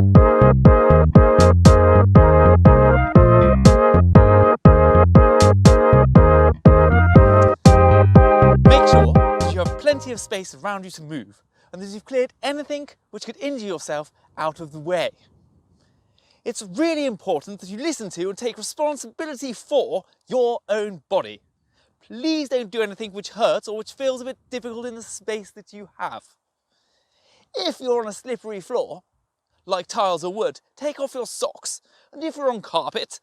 Make sure that you have plenty of space around you to move and that you've cleared anything which could injure yourself out of the way. It's really important that you listen to and take responsibility for your own body. Please don't do anything which hurts or which feels a bit difficult in the space that you have. If you're on a slippery floor, like tiles or wood, take off your socks. And if you're on carpet,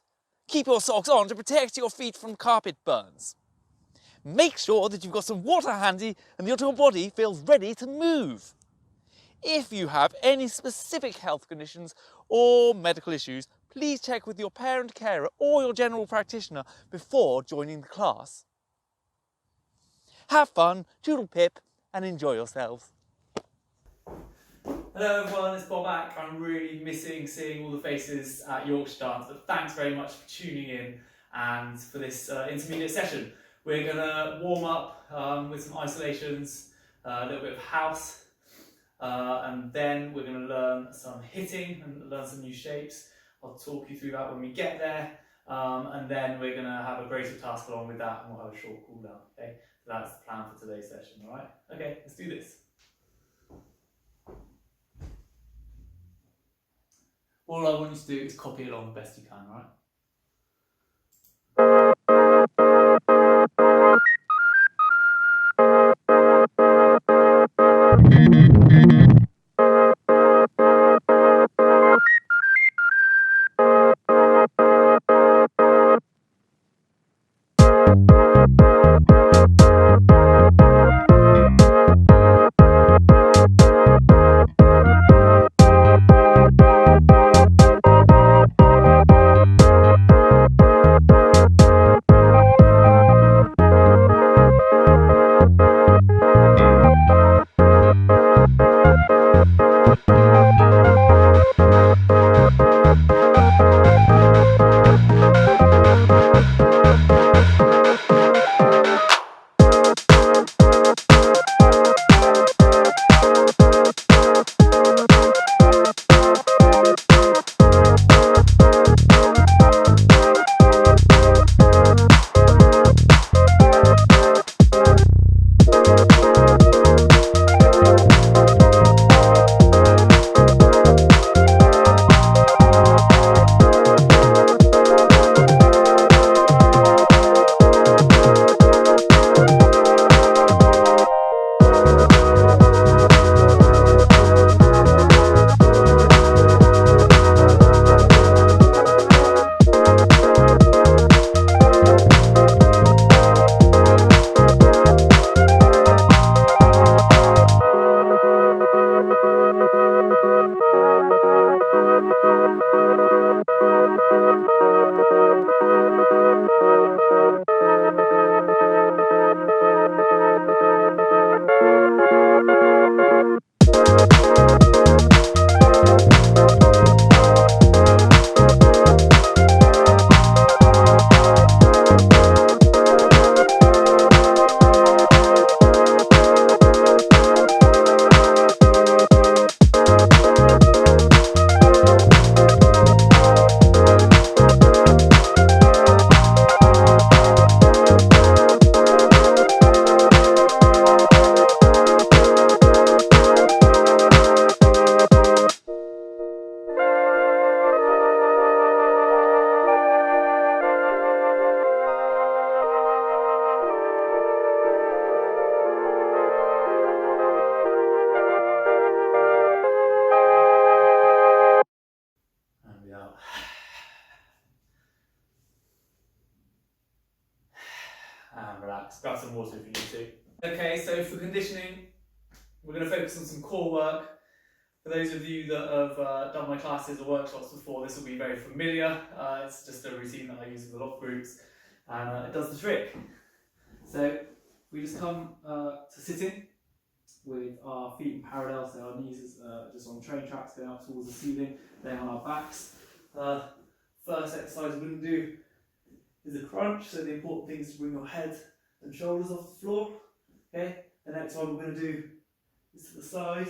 keep your socks on to protect your feet from carpet burns. Make sure that you've got some water handy and that your body feels ready to move. If you have any specific health conditions or medical issues, please check with your parent carer or your general practitioner before joining the class. Have fun, toodle pip, and enjoy yourselves. Hello everyone, it's Bobak. I'm really missing seeing all the faces at Yorkshire Dance, but thanks very much for tuning in and for this intermediate session. We're going to warm up with some isolations, a little bit of house, and then we're going to learn some hitting and learn some new shapes. I'll talk you through that when we get there, and then we're going to have a creative task along with that and we'll have a short cool down. Okay? So that's the plan for today's session, alright? Okay, let's do this. All I want you to do is copy along the best you can, alright? And relax, grab some water if you need to. Okay, so for conditioning, we're going to focus on some core work. For those of you that have done my classes or workshops before, this will be very familiar. It's just a routine that I use with a lot of groups, and it does the trick. So we just come to sitting with our feet in parallel, so our knees is just on train tracks going up towards the ceiling, laying on our backs. First exercise we're going to do is a crunch, so the important thing is to bring your head and shoulders off the floor. Okay, the next one we're going to do is to the side.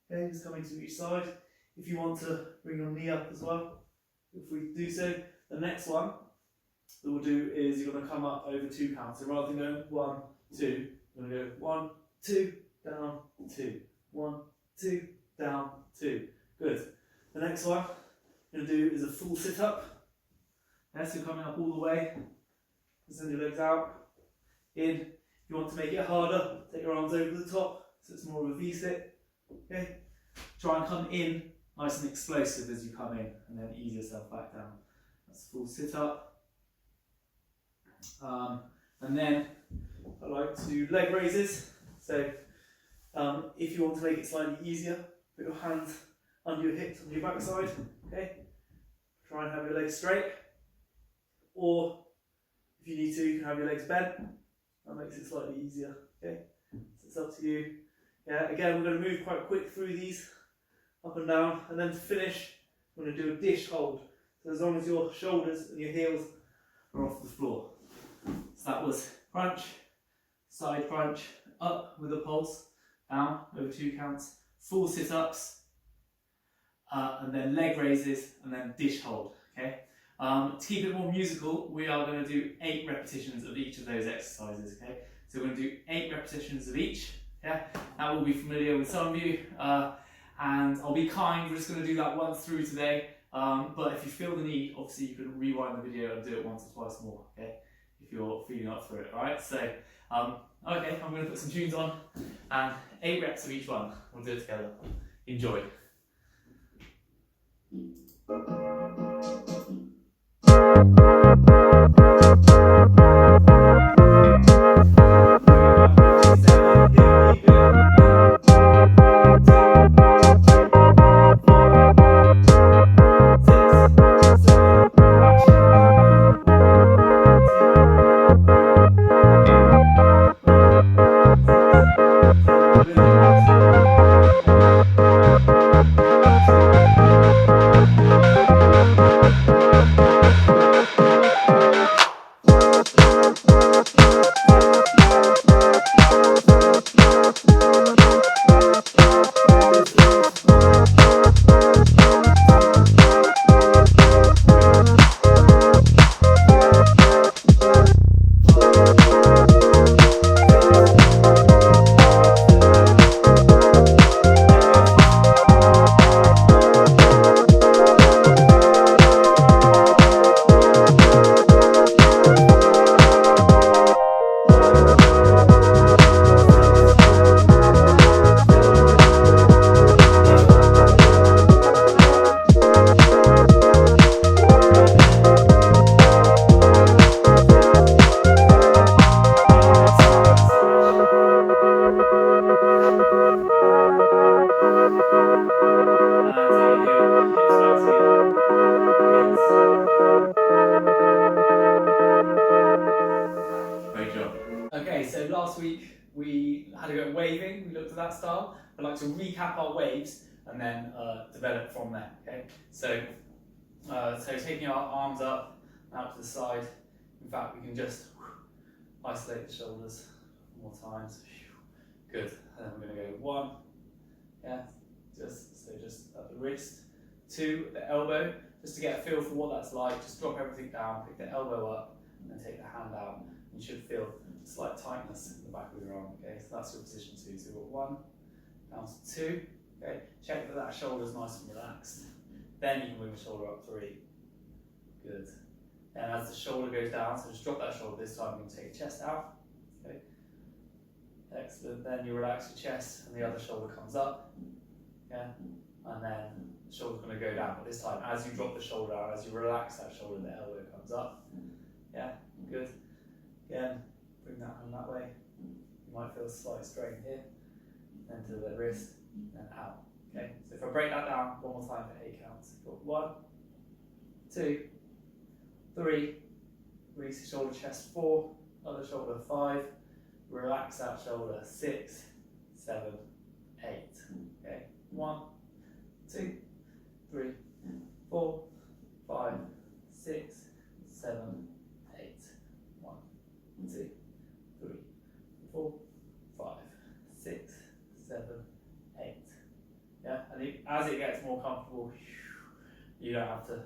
Okay, just coming to each side. if you want to bring your knee up as well, feel free to do so. The next one that we'll do is you're going to come up over 2 counts. So rather than going 1, 2, you're going to go 1, 2, down, 2, 1, 2, down, 2. Good. The next one you're going to do is a full sit-up. Yes, you're coming up all the way. Send your legs out. In. If you want to make it harder, take your arms over the top, so it's more of a V-sit. Okay. Try and come in nice and explosive as you come in, and then ease yourself back down. That's full sit-up. And then I like to do leg raises. So if you want to make it slightly easier, put your hands under your hips, on your backside. Okay. Try and have your legs straight. Or if you need to, you can have your legs bent. That makes it slightly easier. Okay. So it's up to you. Yeah. Again, we're going to move quite quick through these, up and down, and then to finish, we're going to do a dish hold. So as long as your shoulders and your heels are off the floor. So that was crunch, side crunch, up with a pulse, down over 2 counts, full sit-ups, and then leg raises, and then dish hold. Okay. To keep it more musical, we are going to do 8 repetitions of each of those exercises. Okay. So we're going to do 8 repetitions of each. Yeah. That will be familiar with some of you, and I'll be kind. We're just going to do that once through today. But if you feel the need, obviously you can rewind the video and do it once or twice more. Okay. If you're feeling up for it, alright? So, okay, I'm going to put some tunes on and 8 reps of each one. We'll do it together. Enjoy. Okay, so last week we had a go at waving, we looked at that style. I'd like to recap our waves and then develop from there, okay? So taking our arms up, out to the side. In fact, we can just isolate the shoulders more times. Good, and then we're gonna go 1, yeah, just at the wrist, 2 at the elbow, just to get a feel for what that's like. Just drop everything down, pick the elbow up, and then take the hand out. You should feel a slight tightness in the back of your arm, okay? So that's your position 2. So we've got 1, down to 2, okay? Check that that shoulder's nice and relaxed. Then you can move the shoulder up 3. Good. And as the shoulder goes down, so just drop that shoulder this time, you can take your chest out, okay? Excellent. Then you relax your chest and the other shoulder comes up, yeah? And then the shoulder's going to go down. But this time, as you drop the shoulder out, as you relax that shoulder, the elbow comes up, yeah? Good. Again, bring that hand that way. You might feel a slight strain here. Then to the wrist, then out. Okay, so if I break that down one more time for 8 counts. Got 1, 2, 3, release the shoulder, chest 4, other shoulder 5, relax that shoulder 6, 7, 8. Okay, 1, 2, 3, 4, 5, 6, 7, 8. 1, 2, 3, 4, 5, 6, 7, 8. Yeah, and as it gets gets more comfortable, you don't have to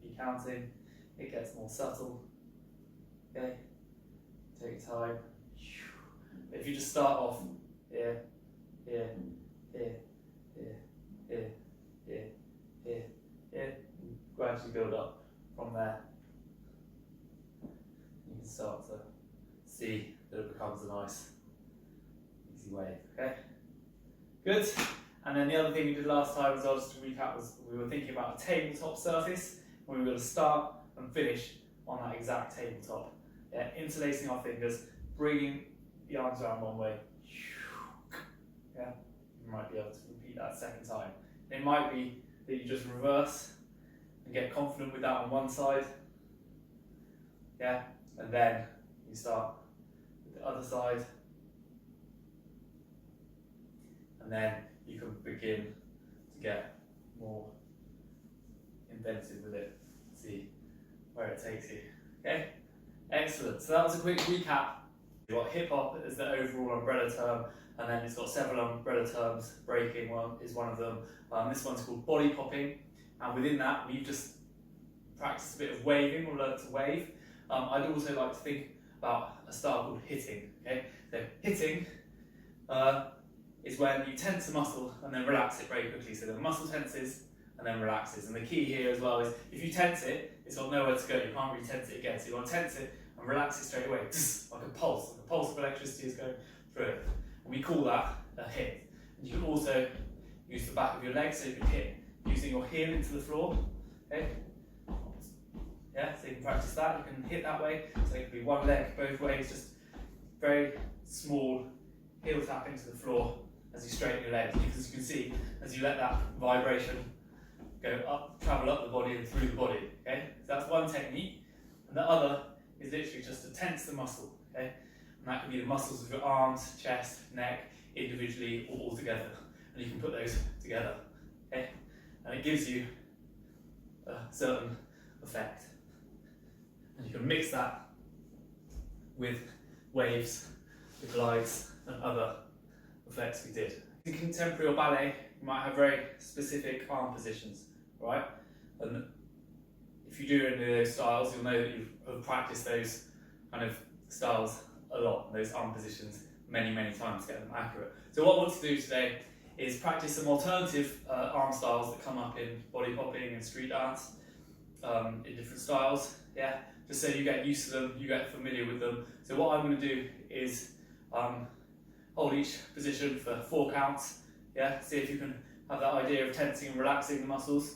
be counting. It gets more subtle. Okay, take your time. If you just start off here, here, here, here, here, here, here, here, and gradually build up from there. You can start to see that it becomes a nice, easy wave. Okay, good. And then the other thing we did last time, as well, just to recap, was we were thinking about a tabletop surface. We were going to start and finish on that exact tabletop. Yeah, interlacing our fingers, bringing the arms around one way. Yeah, you might be able to repeat that a second time. It might be that you just reverse and get confident with that on one side. Yeah, and then you start with the other side. And then you can begin to get more inventive with it. See where it takes you. Okay, excellent. So that was a quick recap. You've got hip hop as the overall umbrella term, and then it's got several umbrella terms. Breaking one is one of them. This one's called body popping, and within that we've just practiced a bit of waving or learned to wave. I'd also like to think about a style called hitting. Okay, so hitting is when you tense a muscle and then relax it very quickly. So the muscle tenses and then relaxes. And the key here as well is if you tense it, it's got nowhere to go. You can't really tense it again. So you want to tense it and relax it straight away, like a pulse. Like a pulse of electricity is going through it. And we call that a hit. And you can also use the back of your leg so you can hit using your heel into the floor. Okay? Yeah, so you can practice that. You can hit that way. So it can be one leg both ways, just very small heel tap into the floor as you straighten your legs. Because you can see as you let that vibration go up, travel up the body and through the body. Okay, so that's one technique, and the other is literally just to tense the muscle. Okay, and that can be the muscles of your arms, chest, neck, individually or all together, and you can put those together. Okay, and it gives you a certain effect, and you can mix that with waves, the glides, and other effects we did. In contemporary or ballet, you might have very specific arm positions, right? And if you do any of those styles, you'll know that you've practiced those kind of styles a lot, those arm positions many, many times to get them accurate. So what I want to do today is practice some alternative arm styles that come up in body popping and street dance in different styles, yeah? Just so you get used to them, you get familiar with them. So what I'm going to do is hold each position for 4 counts, yeah? See if you can have that idea of tensing and relaxing the muscles,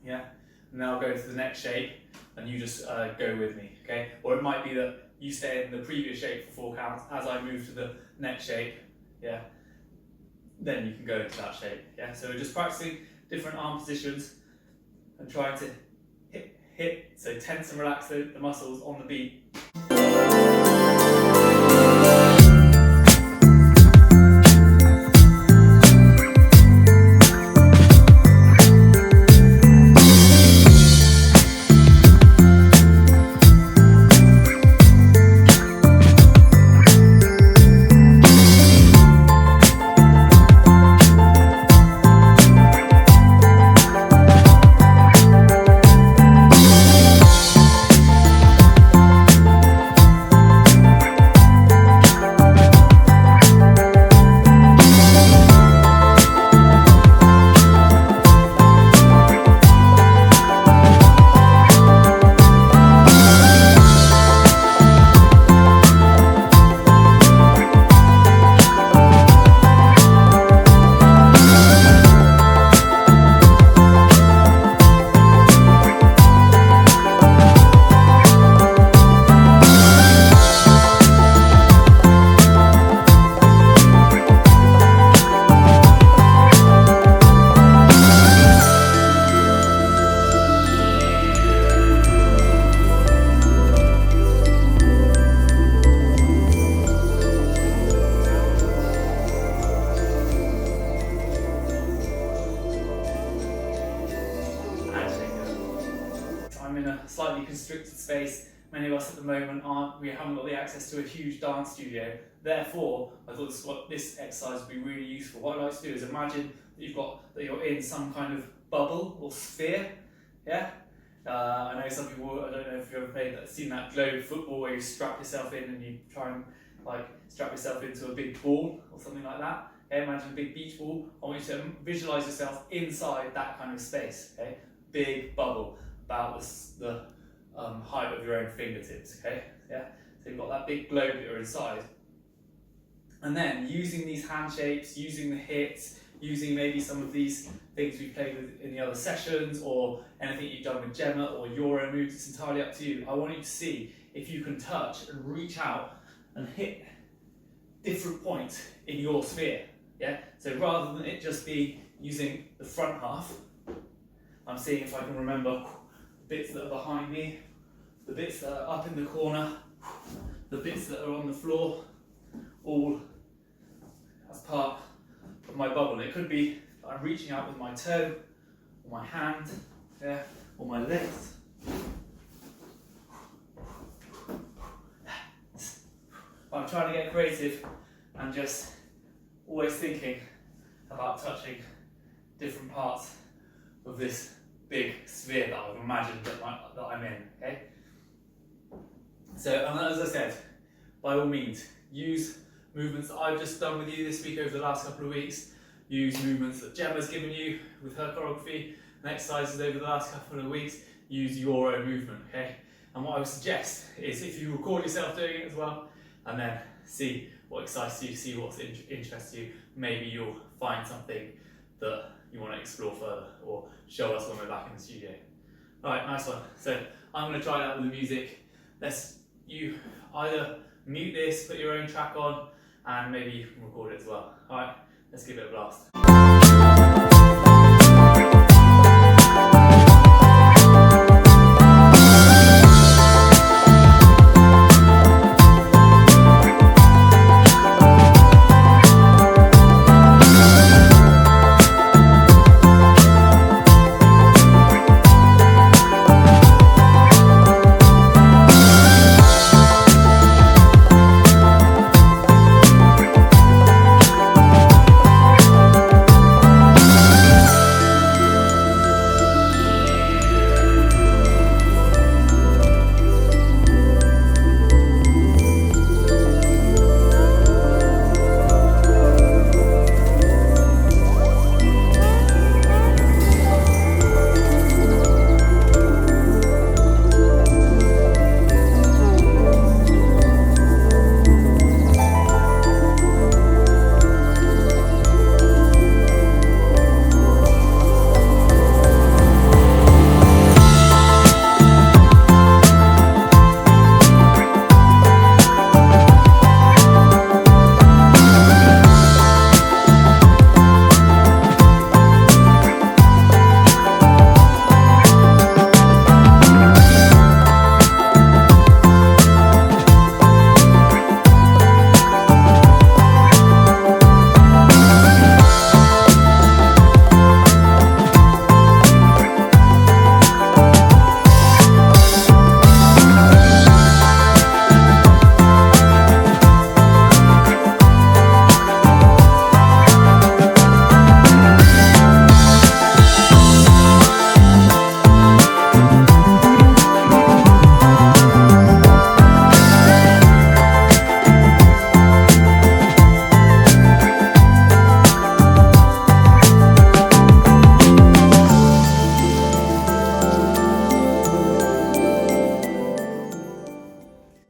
yeah? And then I'll go to the next shape and you just go with me, okay? Or it might be that you stay in the previous shape for 4 counts. As I move to the next shape, yeah, then you can go into that shape, yeah? So we're just practicing different arm positions and trying to hit, so tense and relax the muscles on the beat. I'm in a slightly constricted space many of us at the moment we haven't got the access to a huge dance studio. Therefore, I thought this exercise would be really useful. What I like to do is imagine that you're in some kind of bubble or sphere. Yeah. I know some people, I don't know if you've ever seen that globe football where you strap yourself in and you try and strap yourself into a big ball or something like that. Okay, imagine a big beach ball. I want you to visualize yourself inside that kind of space. Okay, big bubble about the height of your own fingertips. Okay, yeah. So you've got that big globe that you're inside, and then using these hand shapes, using the hits, using maybe some of these things we played with in the other sessions, or anything you've done with Gemma or your own moves. It's entirely up to you. I want you to see if you can touch and reach out and hit different points in your sphere. Yeah. So rather than it just be using the front half, I'm seeing if I can remember the bits that are behind me, the bits that are up in the corner, the bits that are on the floor, all as part of my bubble. It could be I'm reaching out with my toe, or my hand, yeah, or my legs. But I'm trying to get creative and just always thinking about touching different parts of this big sphere that I've imagined that I'm in. Okay. So, and as I said, by all means, use movements that I've just done with you this week over the last couple of weeks. Use movements that Gemma's given you with her choreography and exercises over the last couple of weeks. Use your own movement, okay? And what I would suggest is if you record yourself doing it as well, and then see what excites you, see what interests you, maybe you'll find something that you want to explore further or show us when we're back in the studio. Alright, nice one. So I'm going to try that with the music. You either mute this, put your own track on, and maybe you can record it as well. Alright, let's give it a blast.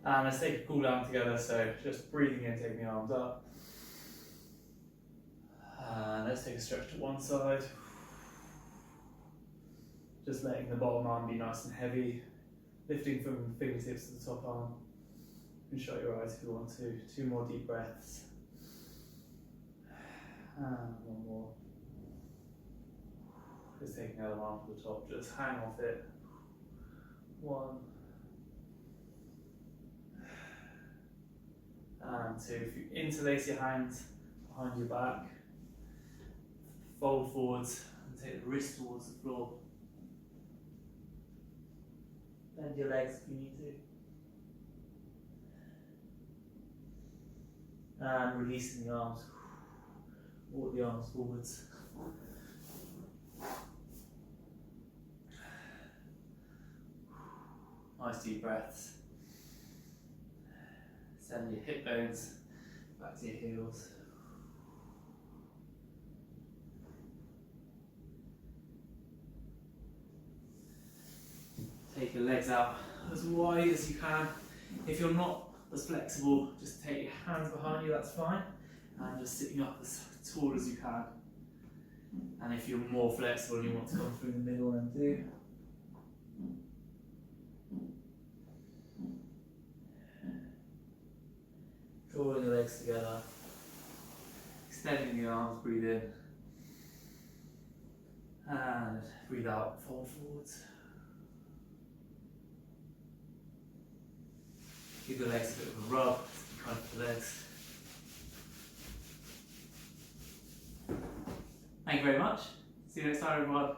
And let's take a cool down together, so just breathing in, taking the arms up. And let's take a stretch to one side. Just letting the bottom arm be nice and heavy. Lifting from the fingertips to the top arm. You can shut your eyes if you want to. 2 more deep breaths. And 1 more. Just taking the other arm to the top, just hang off it. 1. And 2. If you interlace your hands behind your back, fold forwards and take the wrist towards the floor. Bend your legs if you need to. And releasing the arms. Walk the arms forwards. Nice deep breaths. Send your hip bones back to your heels. Take your legs out as wide as you can. If you're not as flexible, just take your hands behind you, that's fine. And just sitting up as tall as you can. And if you're more flexible and you want to come through the middle, then do. Drawing the legs together. Extending the arms, breathe in. And breathe out, fold forwards. Give the legs a bit of a rub, crunch the legs. Thank you very much. See you next time, everyone.